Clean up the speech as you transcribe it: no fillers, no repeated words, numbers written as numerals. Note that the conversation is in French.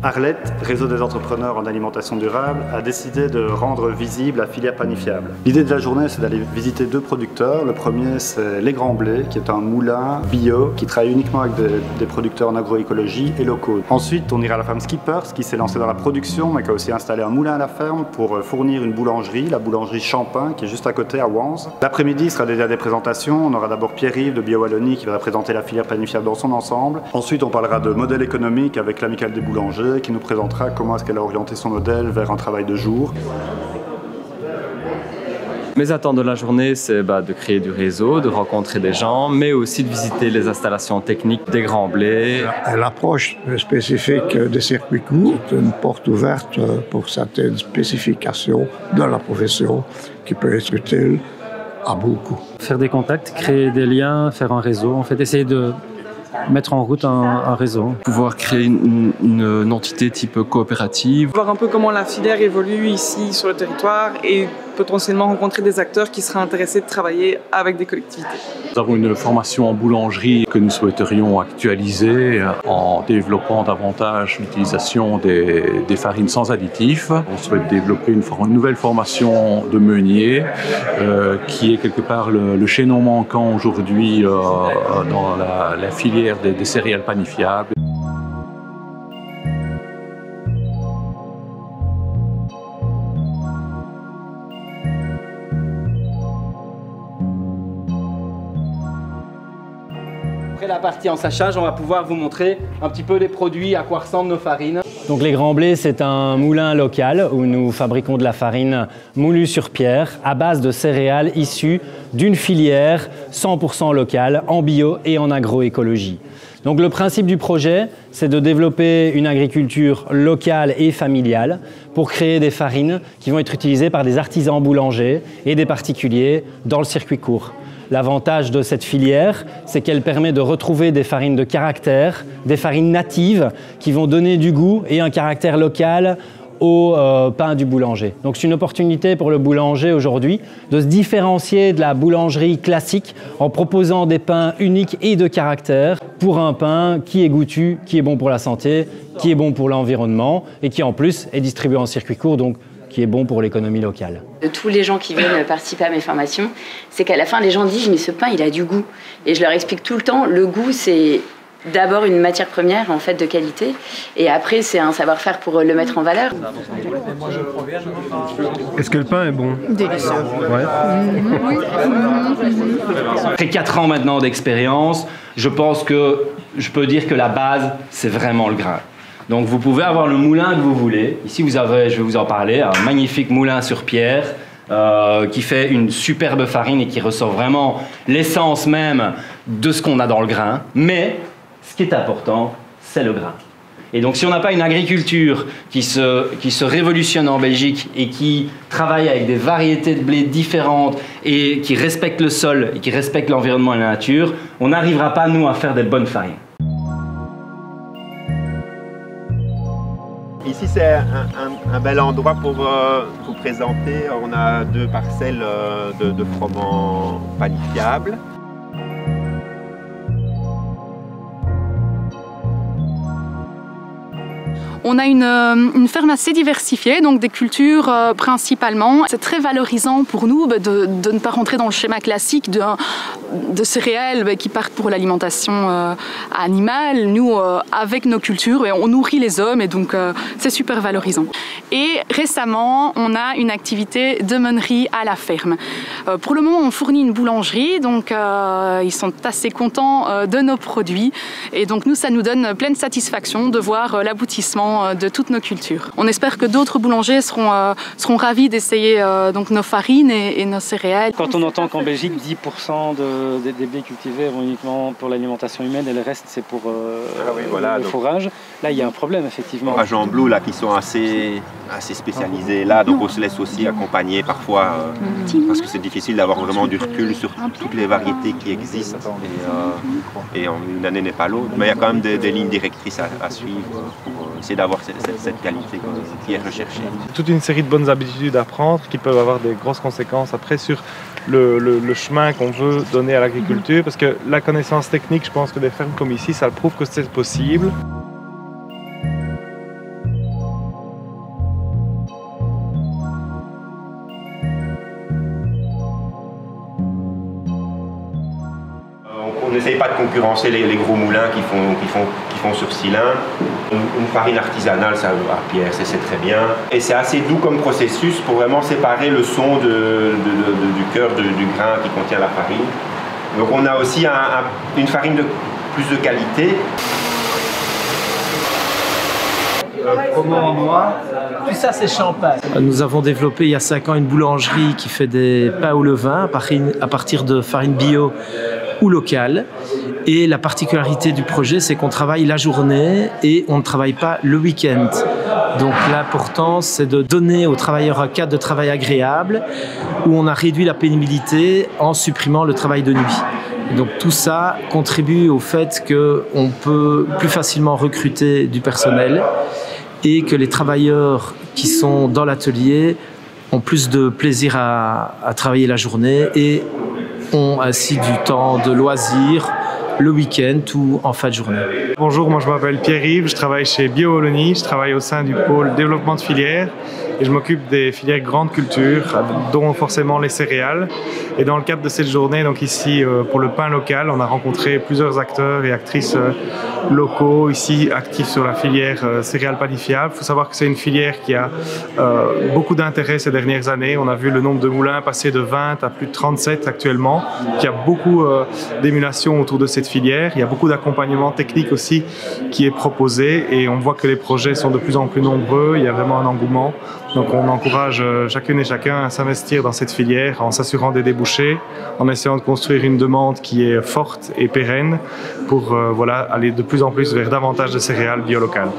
Arlette, réseau des entrepreneurs en alimentation durable, a décidé de rendre visible la filière panifiable. L'idée de la journée, c'est d'aller visiter 2 producteurs. Le premier, c'est Les Grands Blés, qui est un moulin bio qui travaille uniquement avec des producteurs en agroécologie et locaux. Ensuite, on ira à la ferme Skippers, qui s'est lancée dans la production, mais qui a aussi installé un moulin à la ferme pour fournir une boulangerie, la boulangerie Champin, qui est juste à côté à Wanze. L'après-midi sera dédié à des présentations. On aura d'abord Pierre-Yves de Bio-Wallonie qui va présenter la filière panifiable dans son ensemble. Ensuite, on parlera de modèle économique avec l'Amicale des boulangers, qui nous présentera comment est-ce qu'elle a orienté son modèle vers un travail de jour. Mes attentes de la journée, c'est de créer du réseau, de rencontrer des gens, mais aussi de visiter les installations techniques des Grands Blés. L'approche spécifique des circuits courts est une porte ouverte pour certaines spécifications de la profession qui peut être utile à beaucoup. Faire des contacts, créer des liens, faire un réseau, en fait, essayer de mettre en route un réseau. Pouvoir créer une entité type coopérative. Voir un peu comment la filière évolue ici sur le territoire et potentiellement rencontrer des acteurs qui seraient intéressés de travailler avec des collectivités. Nous avons une formation en boulangerie que nous souhaiterions actualiser en développant davantage l'utilisation des farines sans additifs. On souhaite développer une nouvelle formation de meunier qui est quelque part le chaînon manquant aujourd'hui dans la filière des céréales panifiables. Après la partie ensachage, on va pouvoir vous montrer un petit peu les produits, à quoi ressemblent nos farines. Donc Les Grands Blés, c'est un moulin local où nous fabriquons de la farine moulue sur pierre à base de céréales issues d'une filière 100% locale en bio et en agroécologie. Donc le principe du projet, c'est de développer une agriculture locale et familiale pour créer des farines qui vont être utilisées par des artisans boulangers et des particuliers dans le circuit court. L'avantage de cette filière, c'est qu'elle permet de retrouver des farines de caractère, des farines natives qui vont donner du goût et un caractère local au pain du boulanger. Donc c'est une opportunité pour le boulanger aujourd'hui de se différencier de la boulangerie classique en proposant des pains uniques et de caractère pour un pain qui est goûtu, qui est bon pour la santé, qui est bon pour l'environnement et qui en plus est distribué en circuit court, donc qui est bon pour l'économie locale. De tous les gens qui viennent participer à mes formations, c'est qu'à la fin, les gens disent « mais ce pain, il a du goût ». Et je leur explique tout le temps, le goût, c'est d'abord une matière première en fait de qualité, et après, c'est un savoir-faire pour le mettre en valeur. Est-ce que le pain est bon? Délicieux. Ouais. Après 4 ans maintenant d'expérience, je pense que je peux dire que la base, c'est vraiment le grain. Donc vous pouvez avoir le moulin que vous voulez. Ici vous avez, je vais vous en parler, un magnifique moulin sur pierre qui fait une superbe farine et qui ressort vraiment l'essence même de ce qu'on a dans le grain. Mais ce qui est important, c'est le grain. Et donc si on n'a pas une agriculture qui se révolutionne en Belgique et qui travaille avec des variétés de blé différentes et qui respecte le sol et qui respecte l'environnement et la nature, on n'arrivera pas nous à faire des bonnes farines. Ici, c'est un bel endroit pour vous présenter. On a 2 parcelles de froment panifiable. On a une ferme assez diversifiée, donc des cultures principalement. C'est très valorisant pour nous de ne pas rentrer dans le schéma classique de céréales qui partent pour l'alimentation animale. Nous, avec nos cultures, on nourrit les hommes et donc c'est super valorisant. Et récemment, on a une activité de meunerie à la ferme. Pour le moment, on fournit une boulangerie, donc ils sont assez contents de nos produits. Et donc nous, ça nous donne pleine satisfaction de voir l'aboutissement de toutes nos cultures. On espère que d'autres boulangers seront ravis d'essayer donc nos farines et nos céréales. Quand on entend qu'en Belgique, 10% des blés cultivés vont uniquement pour l'alimentation humaine et le reste c'est pour le fourrage, là il y a un problème effectivement. Fourrage en bleu là qui sont assez spécialisés là, donc on se laisse aussi accompagner parfois parce que c'est difficile d'avoir vraiment du recul sur toutes les variétés qui existent et une année n'est pas l'autre, mais il y a quand même des lignes directrices à suivre pour essayer d'avoir cette qualité qui est recherchée. Toute une série de bonnes habitudes à prendre qui peuvent avoir des grosses conséquences après sur le chemin qu'on veut donner à l'agriculture, parce que la connaissance technique, je pense que des fermes comme ici, ça prouve que c'est possible. On n'essaye pas de concurrencer les gros moulins qui font sur cylindre. Une farine artisanale, ça à pierre, c'est très bien. Et c'est assez doux comme processus pour vraiment séparer le son du cœur du grain qui contient la farine. Donc on a aussi une farine de plus de qualité. Comment moi, tout ça c'est champagne. Nous avons développé il y a 5 ans une boulangerie qui fait des pains au levain à partir de farine bio ou locale. Et la particularité du projet, c'est qu'on travaille la journée et on ne travaille pas le week-end. Donc l'important, c'est de donner aux travailleurs un cadre de travail agréable où on a réduit la pénibilité en supprimant le travail de nuit. Et donc tout ça contribue au fait qu'on peut plus facilement recruter du personnel et que les travailleurs qui sont dans l'atelier ont plus de plaisir à travailler la journée et ont ainsi du temps de loisirs le week-end ou en fin de journée. Bonjour, moi je m'appelle Pierre-Yves, je travaille chez Bio-Wallonie, je travaille au sein du pôle développement de filières et je m'occupe des filières grandes cultures, dont forcément les céréales. Et dans le cadre de cette journée, donc ici pour le pain local, on a rencontré plusieurs acteurs et actrices locaux ici actifs sur la filière céréales panifiables. Il faut savoir que c'est une filière qui a beaucoup d'intérêt ces dernières années. On a vu le nombre de moulins passer de 20 à plus de 37 actuellement. Il y a beaucoup d'émulation autour de cette filière. Il y a beaucoup d'accompagnement technique aussi qui est proposé et on voit que les projets sont de plus en plus nombreux. Il y a vraiment un engouement. Donc on encourage chacune et chacun à s'investir dans cette filière en s'assurant des débouchés, en essayant de construire une demande qui est forte et pérenne pour aller de plus en plus vers davantage de céréales bio-locales.